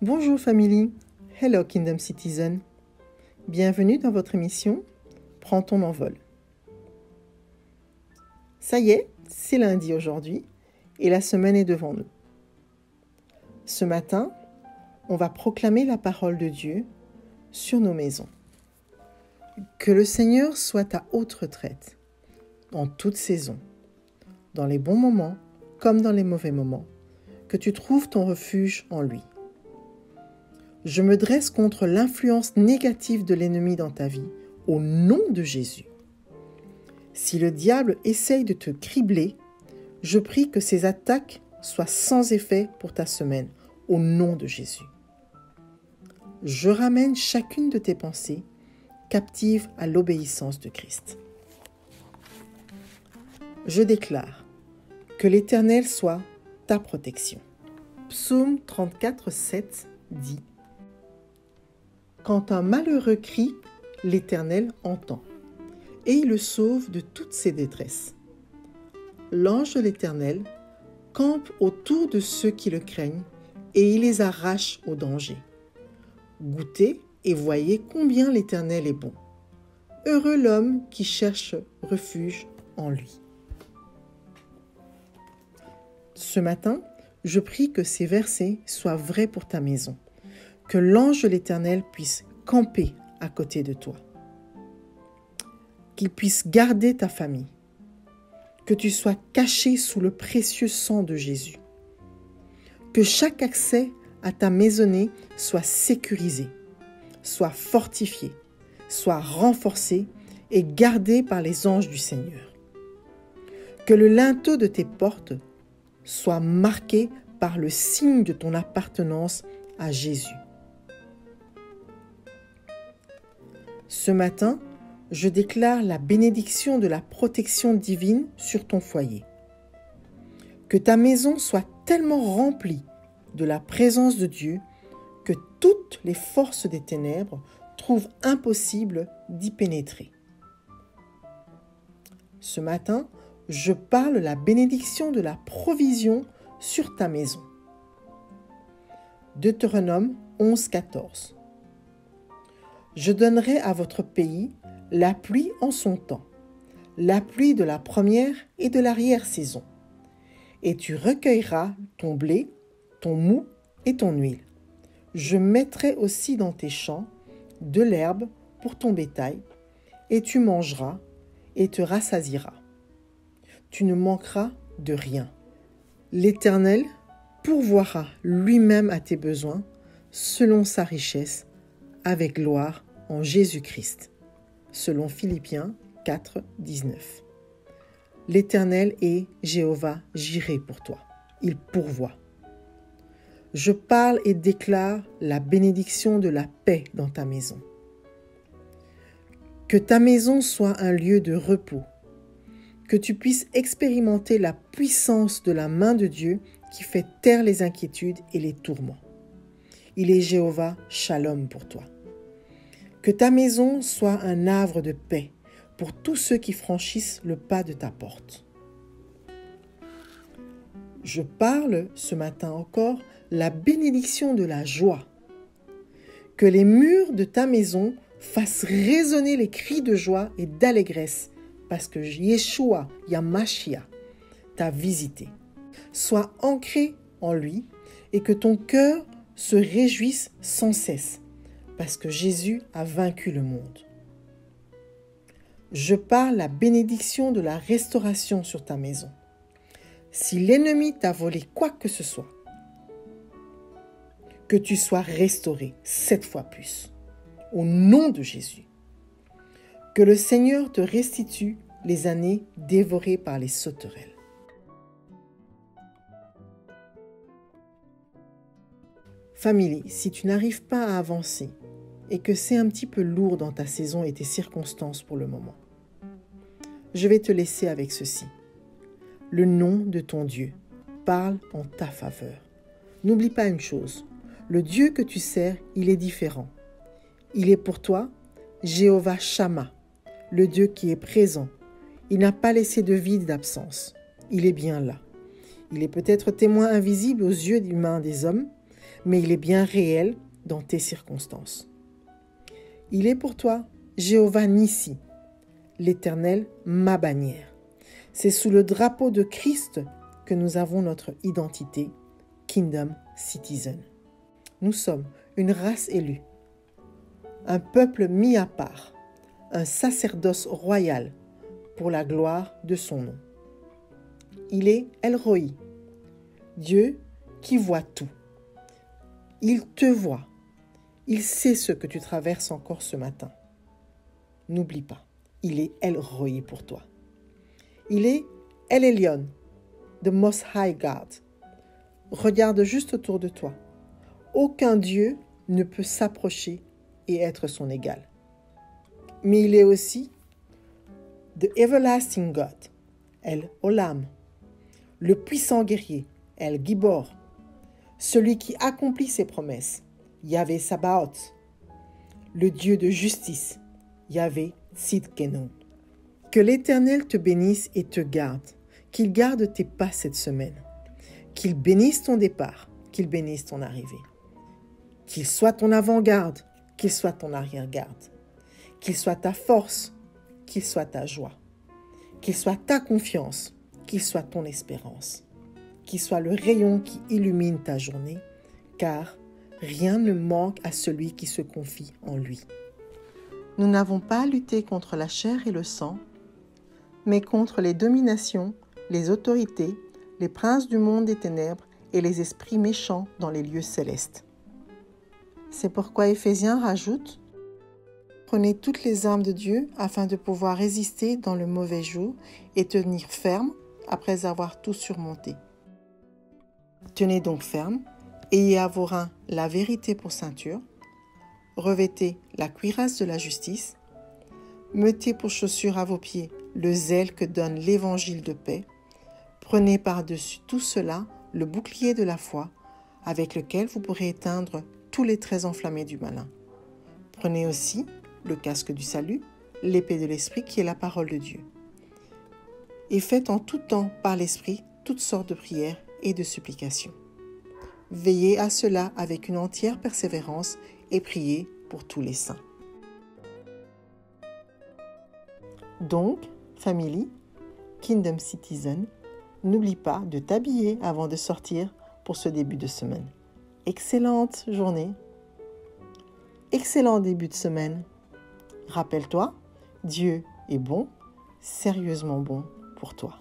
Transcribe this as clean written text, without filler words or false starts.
Bonjour family, hello Kingdom Citizen. Bienvenue dans votre émission Prends ton envol. Ça y est, c'est lundi aujourd'hui et la semaine est devant nous. Ce matin, on va proclamer la parole de Dieu sur nos maisons. Que le Seigneur soit ta haute retraite en toute saison, dans les bons moments comme dans les mauvais moments, que tu trouves ton refuge en lui. Je me dresse contre l'influence négative de l'ennemi dans ta vie, au nom de Jésus. Si le diable essaye de te cribler, je prie que ses attaques soient sans effet pour ta semaine, au nom de Jésus. Je ramène chacune de tes pensées captives à l'obéissance de Christ. Je déclare que l'Éternel soit ta protection. Psaume 34, 7 dit: Quand un malheureux crie, l'Éternel entend, et il le sauve de toutes ses détresses. L'ange de l'Éternel campe autour de ceux qui le craignent, et il les arrache au danger. Goûtez et voyez combien l'Éternel est bon. Heureux l'homme qui cherche refuge en lui. Ce matin, je prie que ces versets soient vrais pour ta maison. Que l'ange de l'Éternel puisse camper à côté de toi. Qu'il puisse garder ta famille. Que tu sois caché sous le précieux sang de Jésus. Que chaque accès à ta maisonnée soit sécurisé, soit fortifié, soit renforcé et gardé par les anges du Seigneur. Que le linteau de tes portes soit marqué par le signe de ton appartenance à Jésus. Ce matin, je déclare la bénédiction de la protection divine sur ton foyer. Que ta maison soit tellement remplie de la présence de Dieu que toutes les forces des ténèbres trouvent impossible d'y pénétrer. Ce matin, je parle la bénédiction de la provision sur ta maison. Deutéronome 11, 14. Je donnerai à votre pays la pluie en son temps, la pluie de la première et de l'arrière-saison. Et tu recueilleras ton blé, ton mou et ton huile. Je mettrai aussi dans tes champs de l'herbe pour ton bétail, et tu mangeras et te rassasieras. Tu ne manqueras de rien. L'Éternel pourvoira lui-même à tes besoins, selon sa richesse, avec gloire en Jésus-Christ, selon Philippiens 4, 19. L'Éternel est Jéhovah Jireh pour toi. Il pourvoit. Je parle et déclare la bénédiction de la paix dans ta maison. Que ta maison soit un lieu de repos, que tu puisses expérimenter la puissance de la main de Dieu qui fait taire les inquiétudes et les tourments. Il est Jéhovah Shalom pour toi. Que ta maison soit un havre de paix pour tous ceux qui franchissent le pas de ta porte. Je parle ce matin encore la bénédiction de la joie. Que les murs de ta maison fassent résonner les cris de joie et d'allégresse parce que Yeshua, Yamashia, t'a visité. Sois ancré en lui et que ton cœur se réjouisse sans cesse parce que Jésus a vaincu le monde. Je parle la bénédiction de la restauration sur ta maison. Si l'ennemi t'a volé quoi que ce soit, que tu sois restauré 7 fois plus, au nom de Jésus. Que le Seigneur te restitue les années dévorées par les sauterelles. Famille, si tu n'arrives pas à avancer et que c'est un petit peu lourd dans ta saison et tes circonstances pour le moment, je vais te laisser avec ceci. Le nom de ton Dieu parle en ta faveur. N'oublie pas une chose, le Dieu que tu sers, il est différent. Il est pour toi Jéhovah Shammah, le Dieu qui est présent. Il n'a pas laissé de vide d'absence. Il est bien là. Il est peut-être témoin invisible aux yeux humains des hommes, mais il est bien réel dans tes circonstances. Il est pour toi Jéhovah Nissi, l'Éternel ma bannière. C'est sous le drapeau de Christ que nous avons notre identité, Kingdom Citizen. Nous sommes une race élue, un peuple mis à part, un sacerdoce royal pour la gloire de son nom. Il est El Roi, Dieu qui voit tout. Il te voit. Il sait ce que tu traverses encore ce matin. N'oublie pas, il est El Roi pour toi. Il est El Elyon, the Most High God. Regarde juste autour de toi. Aucun Dieu ne peut s'approcher et être son égal. Mais il est aussi the Everlasting God, El Olam, le puissant guerrier, El Gibor, celui qui accomplit ses promesses, Yahvé Sabaoth, le Dieu de justice, Yahvé Tzidkenu. Que l'Éternel te bénisse et te garde, qu'il garde tes pas cette semaine, qu'il bénisse ton départ, qu'il bénisse ton arrivée, qu'il soit ton avant-garde, qu'il soit ton arrière-garde, qu'il soit ta force, qu'il soit ta joie, qu'il soit ta confiance, qu'il soit ton espérance, qu'il soit le rayon qui illumine ta journée, car rien ne manque à celui qui se confie en lui. Nous n'avons pas à lutter contre la chair et le sang, mais contre les dominations, les autorités, les princes du monde des ténèbres et les esprits méchants dans les lieux célestes. C'est pourquoi Éphésiens rajoute « Prenez toutes les armes de Dieu afin de pouvoir résister dans le mauvais jour et tenir ferme après avoir tout surmonté. Tenez donc ferme, ayez à vos reins la vérité pour ceinture, revêtez la cuirasse de la justice, mettez pour chaussure à vos pieds le zèle que donne l'évangile de paix, prenez par-dessus tout cela le bouclier de la foi avec lequel vous pourrez éteindre tous les traits enflammés du malin. Prenez aussi le casque du salut, l'épée de l'esprit qui est la parole de Dieu. Et faites en tout temps par l'esprit toutes sortes de prières et de supplications. Veillez à cela avec une entière persévérance et priez pour tous les saints. Donc, family, Kingdom Citizen, n'oublie pas de t'habiller avant de sortir pour ce début de semaine. Excellente journée, excellent début de semaine. Rappelle-toi, Dieu est bon, sérieusement bon pour toi.